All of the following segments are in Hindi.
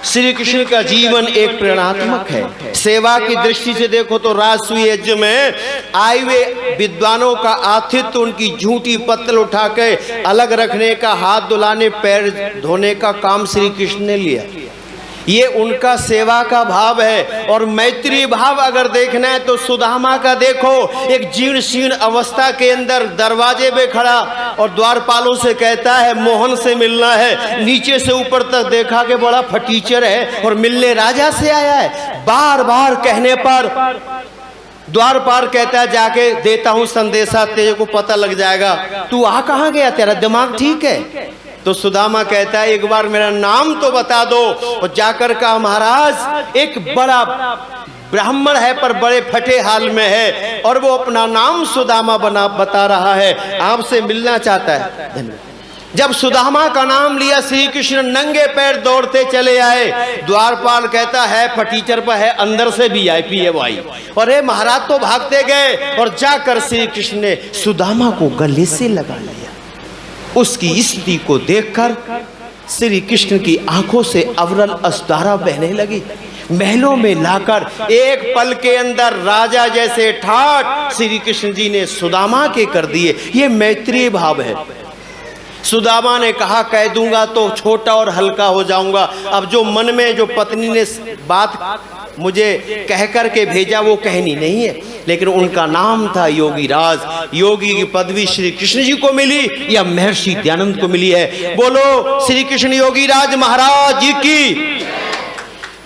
श्री कृष्ण का जीवन एक प्रेरणात्मक है। सेवा की दृष्टि से देखो तो राजसूय यज्ञ में आए हुए विद्वानों का आतिथ्य, उनकी झूठी पत्तल उठा के अलग रखने का, हाथ धुलाने पैर धोने का काम श्री कृष्ण ने लिया। ये उनका सेवा का भाव है। और मैत्री भाव अगर देखना है तो सुदामा का देखो, एक जीर्ण शीर्ण अवस्था के अंदर दरवाजे पे खड़ा और द्वारपालों से कहता है मोहन से मिलना है। नीचे से ऊपर तक देखा कि बड़ा फटीचर है और मिलने राजा से आया है। बार बार कहने पर द्वारपाल कहता है जाके देता हूं संदेशा, तेरे को पता लग जाएगा। तू आ कहाँ गया, तेरा दिमाग ठीक है? तो सुदामा कहता है एक बार मेरा नाम तो बता दो। और जाकर कहा महाराज एक बड़ा ब्राह्मण है पर बड़े फटे हाल में है और वो अपना नाम सुदामा बता रहा है, आपसे मिलना चाहता है। धन्यवाद। जब सुदामा का नाम लिया श्री कृष्ण नंगे पैर दौड़ते चले आए। द्वारपाल कहता है फटीचर पर है, अंदर से VIP है भाई। और हे महाराज तो भागते गए और जाकर श्री कृष्ण ने सुदामा को गले से लगा लिया। उसकी स्थिति को देखकर श्री कृष्ण की आंखों से अविरल अश्रुधारा बहने लगी। महलों में लाकर एक पल के अंदर राजा जैसे ठाट श्री कृष्ण जी ने सुदामा के कर दिए। ये मैत्री भाव है। सुदामा ने कहा कह दूंगा तो छोटा और हल्का हो जाऊंगा। अब जो मन में जो पत्नी ने बात मुझे कह कर के भेजा वो कहनी नहीं है, लेकिन उनका नाम था योगी राज। योगी की पदवी श्री कृष्ण जी को मिली या महर्षि दयानंद को मिली है? बोलो श्री कृष्ण योगी राज महाराज जी की।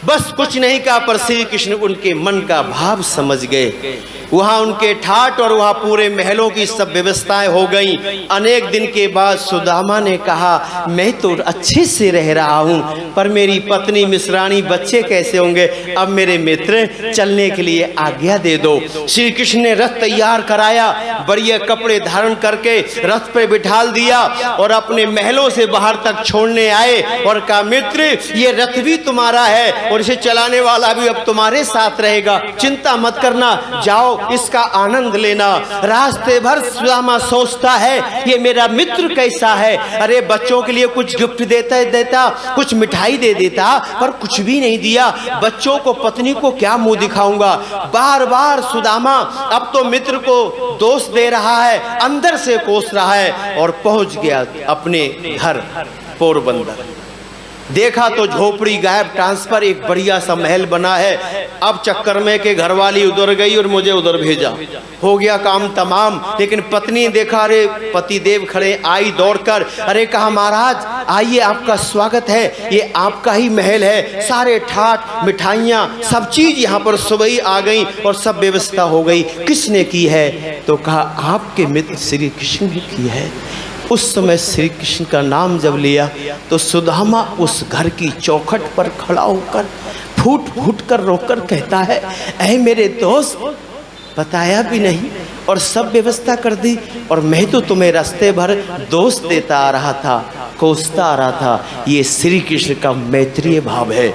बस कुछ नहीं कहा पर श्री कृष्ण उनके मन का भाव समझ गए। वहाँ उनके ठाट और वहाँ पूरे महलों की सब व्यवस्थाएं हो गई। अनेक दिन के बाद सुदामा ने कहा मैं तो अच्छे से रह रहा हूँ पर मेरी पत्नी मिश्राणी बच्चे कैसे होंगे? अब मेरे मित्र चलने के लिए आज्ञा दे दो। श्री कृष्ण ने रथ तैयार कराया, बढ़िया कपड़े धारण करके रथ पे बिठाल दिया और अपने महलों से बाहर तक छोड़ने आए और कहा मित्र ये रथ भी तुम्हारा है और इसे चलाने वाला भी अब तुम्हारे साथ रहेगा, चिंता मत करना, जाओ इसका आनंद लेना। रास्ते भर सुदामा सोचता है ये मेरा मित्र कैसा है। अरे बच्चों के लिए कुछ गिफ्ट देता, कुछ मिठाई दे देता, पर कुछ भी नहीं दिया। बच्चों को पत्नी को क्या मुंह दिखाऊंगा? बार बार सुदामा अब तो मित्र को दोष दे रहा है, अंदर से कोस रहा है और पहुंच गया अपने घर पोरबंदर। देखा तो झोपड़ी गायब, ट्रांसफर एक बढ़िया सा महल बना है। अब चक्कर में के घरवाली उधर गई और मुझे उधर भेजा, हो गया काम तमाम। लेकिन पत्नी देखा अरे पतिदेव खड़े, आई दौड़कर अरे कहा महाराज आइए आपका स्वागत है, ये आपका ही महल है। सारे ठाट मिठाइयाँ सब चीज यहाँ पर सुबह आ गई और सब व्यवस्था हो गई। किसने की है? तो कहा आपके मित्र श्री कृष्ण ने की है। उस समय श्री कृष्ण का नाम जब लिया तो सुदामा उस घर की चौखट पर खड़ा होकर फूट फूट कर रोकर कहता है ऐ मेरे दोस्त, बताया भी नहीं और सब व्यवस्था कर दी और मैं तो तुम्हें रास्ते भर दोस्त देता आ रहा था, कोसता आ रहा था। ये श्री कृष्ण का मैत्रीय भाव है।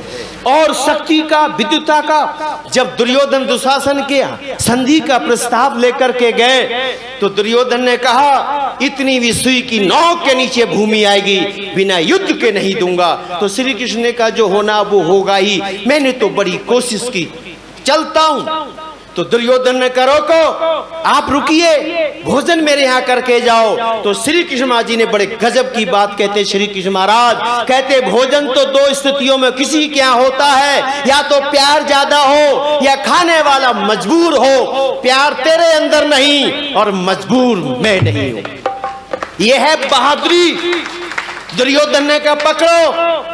और शक्ति का, विद्युता का जब दुर्योधन दुशासन के संधि का प्रस्ताव लेकर के गए तो दुर्योधन ने कहा इतनी भी सुई की नोक के नीचे भूमि आएगी, बिना युद्ध के नहीं दूंगा। तो श्री कृष्ण ने कहा जो होना वो होगा ही, मैंने तो बड़ी कोशिश की, चलता हूं। तो दुर्योधन ने करो को आप रुकिए, भोजन मेरे यहाँ करके जाओ। तो श्री कृष्ण महाराज जी ने बड़े गजब की बात कहते, श्री कृष्ण महाराज कहते भोजन तो दो स्थितियों में किसी के यहाँ होता है, या तो प्यार ज्यादा हो या खाने वाला मजबूर हो। प्यार तेरे अंदर नहीं और मजबूर मैं नहीं हूं। यह है बहादुरी। दुर्योधन ने कहा पकड़ो।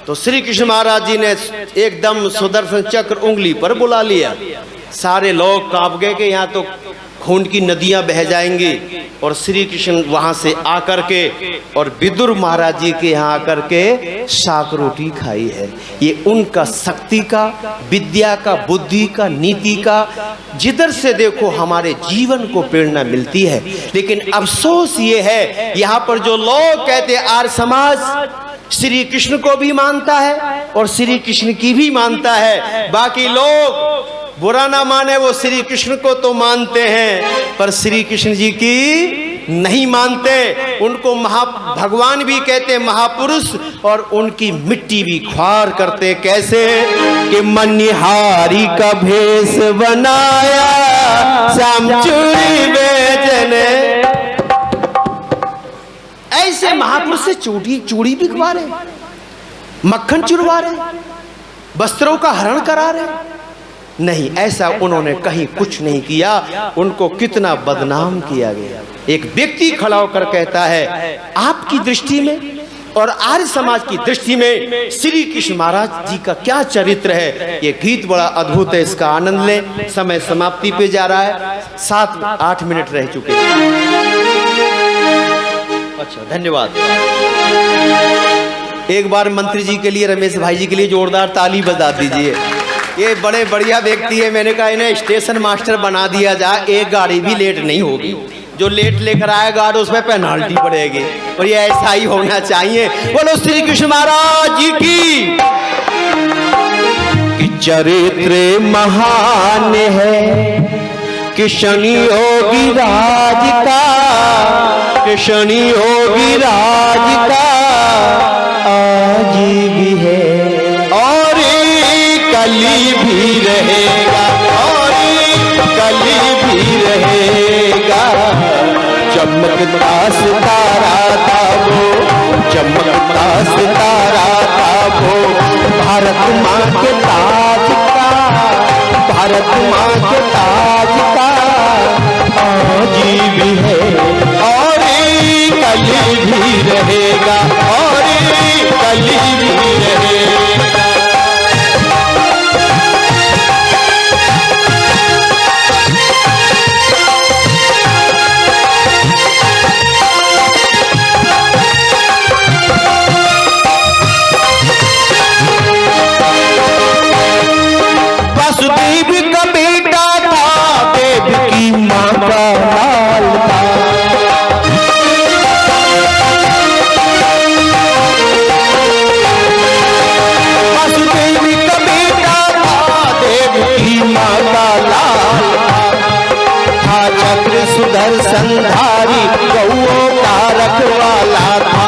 तो श्री कृष्ण महाराज जी ने एकदम सुदर्शन चक्र उंगली पर बुला लिया। सारे लोग कांप गए कि यहाँ तो खून की नदियां बह जाएंगी। और श्री कृष्ण वहां से आकर के और विदुर महाराज जी के यहाँ आकर के शाक रोटी खाई है। ये उनका शक्ति का, विद्या का, बुद्धि का, नीति का, जिधर से देखो हमारे जीवन को प्रेरणा मिलती है। लेकिन अफसोस ये है यहाँ पर जो लोग कहते आर्य समाज श्री कृष्ण को भी मानता है और श्री कृष्ण की भी मानता है, बाकी लोग बुरा ना माने वो श्री कृष्ण को तो मानते हैं पर श्री कृष्ण जी की नहीं मानते। उनको भगवान भी कहते महापुरुष, और उनकी मिट्टी भी ख्वार करते। कैसे कि मनिहारी का भेष बनाया श्याम चूड़ी बेचने। ऐसे महापुरुष से चूड़ी बिकवा रहे, मक्खन चुरवा रहे, वस्त्रों का हरण करा रहे। नहीं, ऐसा उन्होंने कहीं कुछ नहीं किया। उनको कितना बदनाम किया गया। एक व्यक्ति खड़ा होकर कहता है, आपकी दृष्टि में और आर्य समाज की दृष्टि में श्री कृष्ण महाराज जी का क्या चरित्र है। ये गीत बड़ा अद्भुत है, इसका आनंद लें। समय समाप्ति पे जा रहा है, 7-8 मिनट रह चुके हैं। अच्छा, धन्यवाद। एक बार मंत्री जी के लिए, रमेश भाई जी के लिए जोरदार ताली बजा दीजिए। ये बड़े बढ़िया व्यक्ति है। मैंने कहा इन्हें स्टेशन मास्टर बना दिया जाए, एक गाड़ी भी लेट नहीं होगी। जो लेट लेकर आएगा उस पर पेनाल्टी पड़ेगी, और ये ऐसा ही होना चाहिए। बोलो श्री कृष्ण महाराज जी की। कि चरित्र महान है कृष्ण योगी राज का, कृष्ण योगी राज का आज भी है और कली भी रहेगा, और कली भी रहेगा। चमकता सितारा था वो, चमकता सितारा था वो, भारत माँ के ताज का, भारत माँ के ताज का आज भी है और कली भी रहेगा, और कली भी रहेगा। वसुदेव का बेटा था, देव की माँ का लाल था। वसुदेव का बेटा था, देव की माँ का लाल था। चक्र सुदर्शनधारी गौओं का रखवाला था।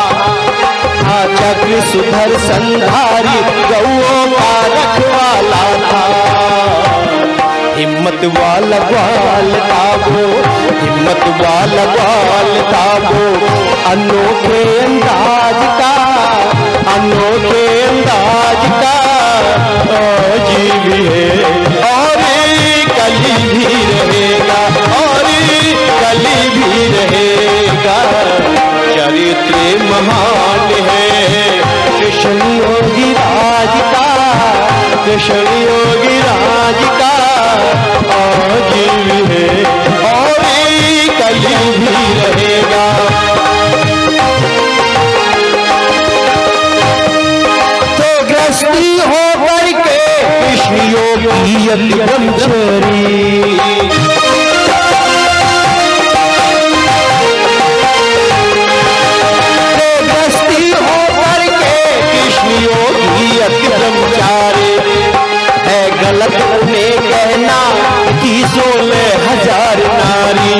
चक्र सुदर्शनधारी गौओं का रखवाला था। हिम्मत वाला ग्वाल था वो, हिम्मत वाला ग्वाल था वो। अनोखे अंदाज का, अनोखे अंदाज का आज भी है और कली भी रहेगा, और कली भी रहेगा। चरित्र महान है कृष्ण योगी राज का, कृष्ण योगी राज का आज भी है और कली भी रहेगा। तो गृहस्थी हो करके कृष्ण योगी अति ब्रह्मचारी, योगी अति ब्रह्मचारी है। गलत उन्हें कहना कि 16,000 नारी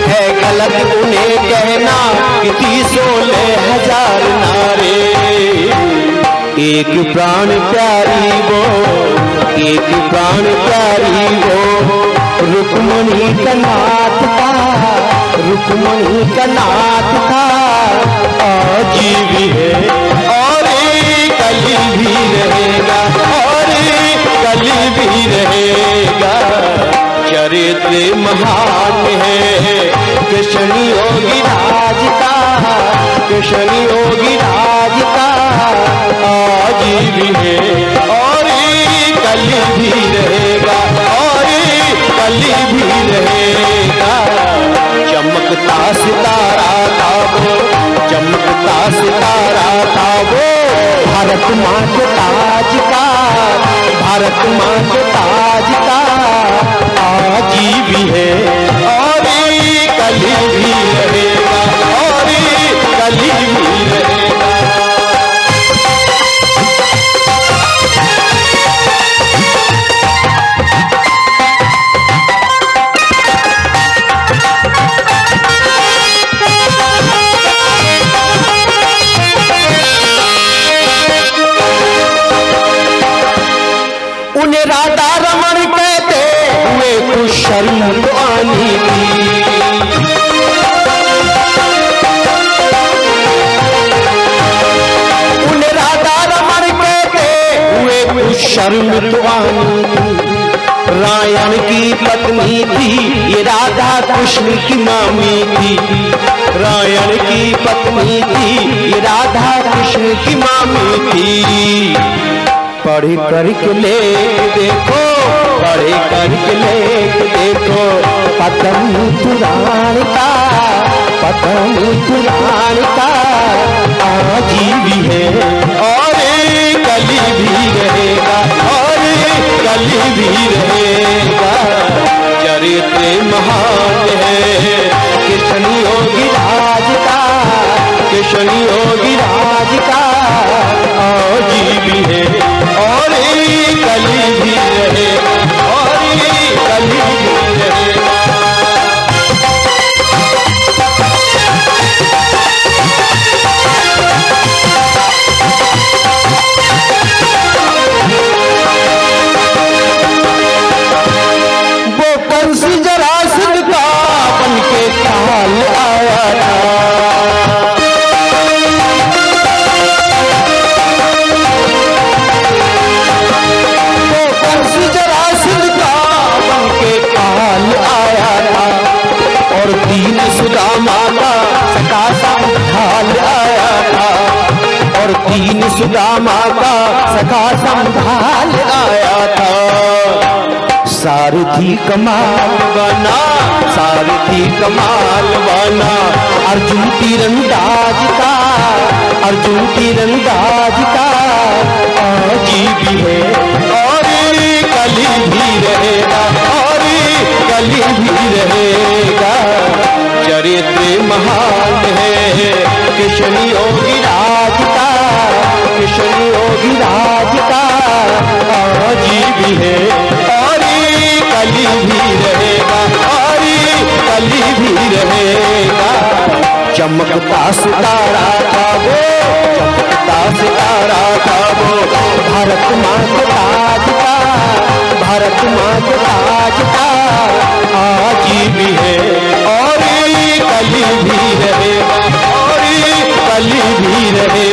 है, गलत उन्हें कहना कि 16,000 नारी। एक प्राण प्यारी वो, एक प्राण प्यारी वो, रुक्मणी का नाथ था, रुक्मणी का नाथ था आज भी है और कली भी रहेगा, और कली भी रहेगा। चरित्र महान है कृष्ण योगी राज का, कृष्ण योगी राज का आज भी है और कली भी रहेगा, और कली भी रहेगा। चमकता सितारा था वो, चमकता सितारा था वो। भारत माँ के ताज का, भारत माँ के ताज का आज भी है और कली भी रहेगा, और कली भी रहेगा। उन्हें राधा रमन कहते हुए कुछ शर्म तो आनी थी। उन्हें राधा रमन कहते हुए कुछ शर्म तो आनी थी। रायण की पत्नी थी ये राधा कृष्ण की मामी थी। रायण की पत्नी थी ये राधा कृष्ण की मामी थी। पढ़ करके ले देखो, पढ़ करके ले देखो, पतनी पुराण का, पतनी पुराण का आज भी है और कल भी रहेगा, और कल भी रहेगा। चरित्र महान है कृष्ण योगी राज का, कृष्ण योगी राज का आज भी है और कल भी रहेगा, और कल भी रहेगा। वो कंस जरासंध का बन के काल आया था। वो कंस जरासंध का बन के काल आया था और दीन सुदामा का सखा संभाल आया था, और दीन सुदामा का सखा संभाल आया था। सारथी कमाल बना, सारथी कमाल बना अर्जुन तीरंदाज का, अर्जुन तीरंदाज का आज भी है और कल भी रहेगा, और कल भी रहेगा। चरित्र महान है कृष्ण योगी राज का, कृष्ण योगी राज का आज भी है और कल भी रहेगा, और कल भी रहेगा। चमकता सितारा था वो, चमकता सितारा था वो भारत माँ के ताज का, भारत माँ के ताज का आज भी है और कल भी रहेगा, और कल भी रहेगा।